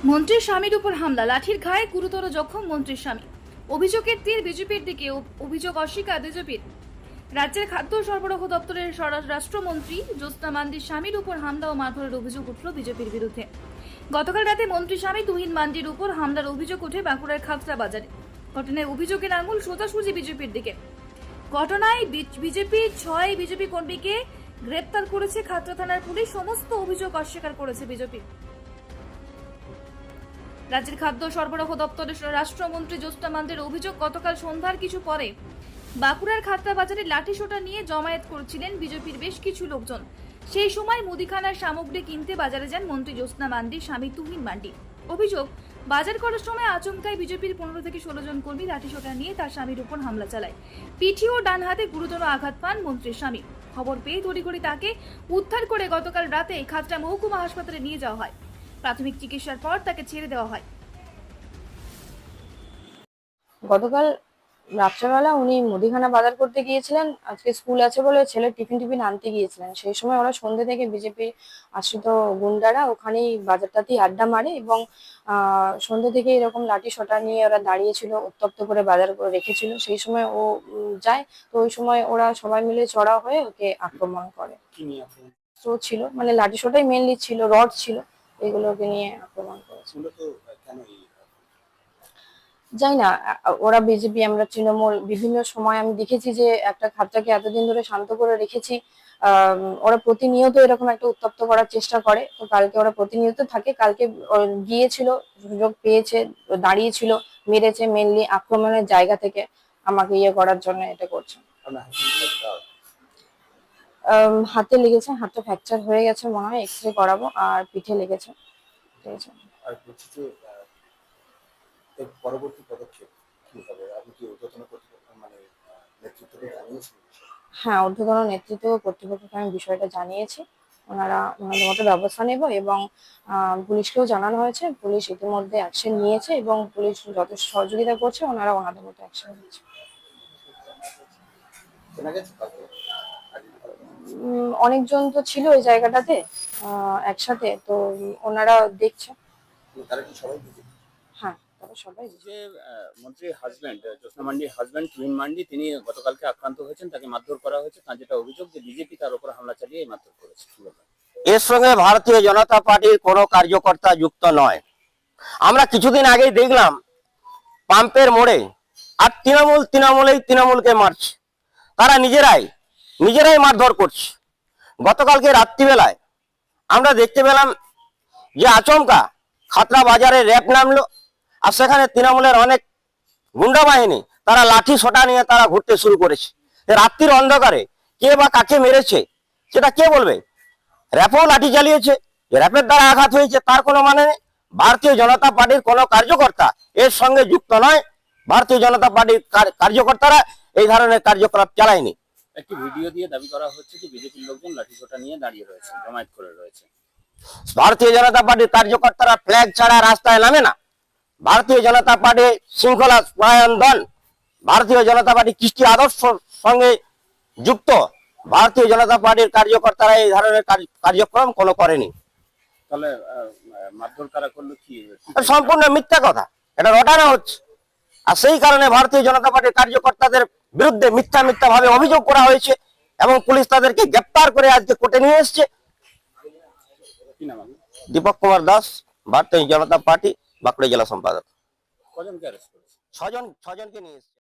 মন্ত্রীর স্বামীর উপর হামলা, লাঠির ঘায়ে গুরুতর জখম মন্ত্রীর স্বামী। অভিযোগের তীর বিজেপির দিকে, অভিযোগ অস্বীকার বিজেপির। রাজ্যের খাদ্য সরবরাহ দপ্তরের স্বরাষ্ট্রমন্ত্রী জ্যোৎস্না মান্ডির স্বামীর উপর হামলা ও মারধরের অভিযোগ উঠল বিজেপির বিরুদ্ধে। গতকাল রাতে মন্ত্রী স্বামী তুহিন মান্ডির উপর হামলার অভিযোগ ওঠে বাঁকুড়ার খাগড়া বাজারে। ঘটনায় অভিযোগের আঙুল সোজাসুজি বিজেপির দিকে। ঘটনায় বিজেপি 6 বিজেপি কর্মীকে গ্রেপ্তার করেছে খাগড়া থানার পুলিশ। সমস্ত অভিযোগ অস্বীকার করেছে বিজেপি। রাজ্যের খাদ্য সরবরাহ দপ্তরের রাষ্ট্রমন্ত্রী জ্যোৎস্না মান্ডির অভিযোগ, গতকাল সন্ধ্যার কিছু পরে বাঁকুড়ার খাগড়া বাজারে লাঠিসোঁটা নিয়ে জমায়েত করছিলেন বিজেপির বেশ কিছু লোকজন। সেই সময় মুদিখানার সামগ্রী কিনতে বাজারে যান মন্ত্রী জ্যোৎস্না মান্ডির স্বামী তুহিন মান্ডি। অভিযোগ, বাজার করার সময় আচমকাই বিজেপির 15 থেকে 16 জন কর্মী লাঠিসোঁটা নিয়ে তার স্বামীর উপর হামলা চালায়। পিঠে ও ডান হাতে গুরুতর আঘাত পান মন্ত্রীর স্বামী। খবর পেয়ে তড়িঘড়ি তাকে উদ্ধার করে গতকাল রাতে খাগড়া মহকুমা হাসপাতালে নিয়ে যাওয়া হয়। প্রাথমিক চিকিৎসার পর তাকে ছেড়ে দেওয়া হয়। গতকাল রাত্রেবেলা উনি মুদিখানা বাজার করতে গিয়েছিলেন। আজকে স্কুল আছে বলে ছেলের টিফিন আনতে গিয়েছিলেন। সেই সময় ওরা সন্ধ্যে থেকে বিজেপি আশ্রিত গুন্ডারা ওখানেই বাজারটাতেই আড্ডা মারে এবং সন্ধ্যে থেকে এরকম লাঠি সোঁটা নিয়ে ওরা দাঁড়িয়েছিল, উত্তপ্ত করে বাজার করে রেখেছিল। সেই সময় ও যায়, তো ওই সময় ওরা সবাই মিলে চড়াও হয়ে ওকে আক্রমণ করে। তো ছিল মানে লাঠি সোঁটাই মেনলি ছিল, রড ছিল, এগুলোকে নিয়ে আক্রমণ করেছিল। যাই না, ওরা বিজেপি, আমরা তৃণমূল, বিভিন্ন সময় আমি দেখেছি যে একটা খাতটাকে এতদিন ধরে শান্ত করে রেখেছি। ওরা প্রতিনিয়ত এরকম একটা উত্তপ্ত করার চেষ্টা করে। তো কালকে ওরা প্রতিনিয়ত থাকে, কালকে গিয়েছিল, সুযোগ পেয়েছে, দাঁড়িয়েছিল, মেরেছে, মেনলি আক্রমণের জায়গা থেকে আমাকে ইয়ে করার জন্য এটা করছে। হাতে লেগেছে, হাতটা ফ্র্যাকচার হয়ে গেছে মনে হয়, এক্সরে করাবো। আর পিঠে লেগেছে, ঠিক আছে। পরবর্তী পদক্ষেপ কি হবে? আপনি কি ঊর্ধ্বতন কর্তৃপক্ষ মানে নেতৃত্বকে জানিয়েছেন? হ্যাঁ, ঊর্ধ্বতন নেতৃত্ব কর্তৃপক্ষকে আমি বিষয়টা জানিয়েছি। ওনাদের মতো ব্যবস্থা নেব এবং পুলিশকেও জানানো হয়েছে। পুলিশ ইতিমধ্যে অ্যাকশন নিয়েছে এবং পুলিশ যথেষ্ট সহযোগিতা করছে। ওনারা ওনাদের মতো অ্যাকশন নিচ্ছে। অনেকজন তো ছিল ওই জায়গাটাতে একসাথে, তো ওনারা দেখছে। হ্যাঁ, তারা সবাই। যে মন্ত্রীর হাজবেন্ড জ্যোৎস্না মান্ডির হাজবেন্ড তুহিন মান্ডি, তিনি গতকালকে আক্রান্ত হয়েছেন, তাকে মারধর করা হয়েছে। তার যেটা অভিযোগ যে বিজেপি তার উপর হামলা চালিয়ে মারধর করেছে। এর সঙ্গে ভারতীয় জনতা পার্টির কোনো কার্যকর্তা যুক্ত নয়। আমরা কিছুদিন আগেই দেখলাম পাম্পের মোড়ে, আর তৃণমূলকে মারছে। তারা নিজেরাই মারধর করছে। গতকালকে রাত্রিবেলায় আমরা দেখতে পেলাম যে আচমকা খাতড়া বাজারে র্যাব নামলো, আর সেখানে তৃণমূলের অনেক গুন্ডা বাহিনী তারা লাঠি সোঁটা নিয়ে তারা ঘুরতে শুরু করেছে। রাত্রির অন্ধকারে কে বা কাকে মেরেছে সেটা কে বলবে? র্যাপও লাঠি চালিয়েছে, র্যাপের দ্বারা আঘাত হয়েছে তার কোনো মানে নেই। ভারতীয় জনতা পার্টির কোনো কার্যকর্তা এর সঙ্গে যুক্ত নয়। ভারতীয় জনতা পার্টির কার্যকর্তারা এই ধরনের কার্যকলাপ চালায়নি। একটি ভিডিও দিয়ে দাবি করা হচ্ছে যে বিজেপির লোকজন লাঠি সোঁটা নিয়ে দাঁড়িয়ে রয়েছে, জমায়েত করে রয়েছে। ভারতীয় জনতা পার্টির কার্যকর্তারা ফ্ল্যাগ ছাড়া রাস্তায় নামে না। ভারতীয় জনতা পার্টি শৃঙ্খলা পরায়ণ দল, ভারতীয় জনতা পার্টি কৃষ্টি আদর্শ সঙ্গে যুক্ত। ভারতীয় জনতা পার্টির কার্যকর্তারা এই ধরনের কার্যক্রম কোনো করেনি। তাহলে মারধর কারা করলো কি? সম্পূর্ণ মিথ্যা কথা, এটা রটানো হচ্ছে। আর সেই কারণে ভারতীয় জনতা পার্টির কার্যকর্তাদের বিরুদ্ধে মিথ্যা ভাবে অভিযোগ করা হয়েছে এবং পুলিশ তাদেরকে গ্রেপ্তার করে আজকে কোর্টে নিয়ে এসছে। দীপক কুমার দাস, ভারতীয় জনতা পার্টি বাঁকুড়া জেলা সম্পাদক। কজনকে অ্যারেস্ট করেছে? 6 জনকে নিয়ে এসছে।